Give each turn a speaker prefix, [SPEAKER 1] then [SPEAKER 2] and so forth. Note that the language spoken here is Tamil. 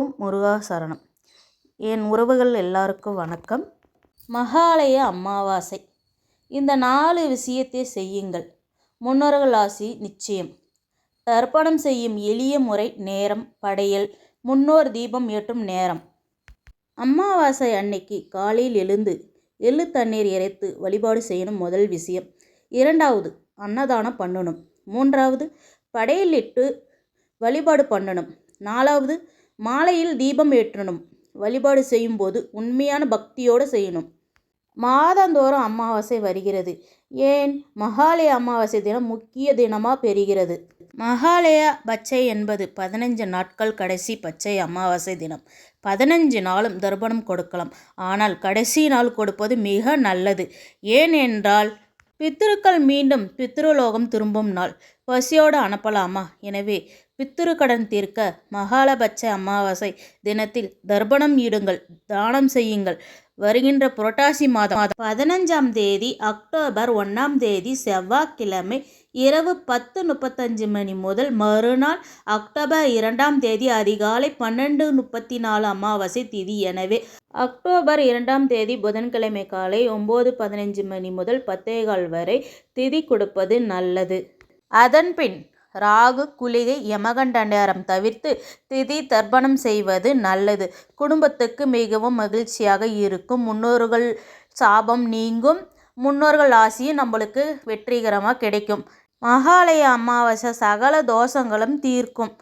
[SPEAKER 1] ஓம் முருகா சரணம். என் உறவுகள் எல்லாருக்கும் வணக்கம். மகாலய அமாவாசை. இந்த 4 விஷயத்தை செய்யுங்கள். முன்னோர்கள் ஆசி நிச்சயம். தர்ப்பணம் செய்யும் எளிய முறை. நேரம், படையல், முன்னோர் தீபம் ஏற்றும் நேரம். அமாவாசை அன்னைக்கு காலையில் எழுந்து எள்ளு தண்ணீர் இறைத்து வழிபாடு செய்யணும். முதல் விஷயம். 2வது அன்னதானம் பண்ணணும். 3வது படையலிட்டு வழிபாடு பண்ணணும். 4வது மாலையில் தீபம் ஏற்றணும். வழிபாடு செய்யும்போது உண்மையான பக்தியோடு செய்யணும். மாதந்தோறும் அமாவாசை வருகிறது. ஏன் மகாலய அமாவாசை தினம் முக்கிய தினமாக பெறுகிறது. மகாலய பட்சை என்பது 15 நாட்கள் கடைசி பட்சை அமாவாசை தினம். 15 நாளும் தர்ப்பணம் கொடுக்கலாம். ஆனால் கடைசி நாள் கொடுப்பது மிக நல்லது. ஏன் என்றால் பித்ருக்கள் மீண்டும் பித்ருலோகம் திரும்பும் நாள். பசியோடு அனுப்பலாமா? எனவே பித்ரு கடன் தீர்க்க மகாலபட்ச அமாவாசை தினத்தில் தர்ப்பணம் இடுங்கள், தானம் செய்யுங்கள். வருகின்ற புரட்டாசி மாதம் 15ஆம் தேதி அக்டோபர் 1ஆம் தேதி செவ்வாய்க்கிழமை இரவு 10:35 மணி முதல் மறுநாள் அக்டோபர் 2ஆம் தேதி அதிகாலை 12:34 அமாவாசை திதி. எனவே அக்டோபர் 2ஆம் தேதி புதன்கிழமை காலை 9:15 மணி முதல் 10:15 வரை திதி கொடுப்பது நல்லது. அதன்பின் ராகு, குளிகை, யமகண்ட நேரம் தவிர்த்து திதி தர்ப்பணம் செய்வது நல்லது. குடும்பத்துக்கு மிகவும் மகிழ்ச்சியாக இருக்கும். முன்னோர்கள் சாபம் நீங்கும். முன்னோர்கள் ஆசியும் நம்மளுக்கு வெற்றிகரமாக கிடைக்கும். மகாலய அமாவாசை சகல தோஷங்களும் தீர்க்கும்.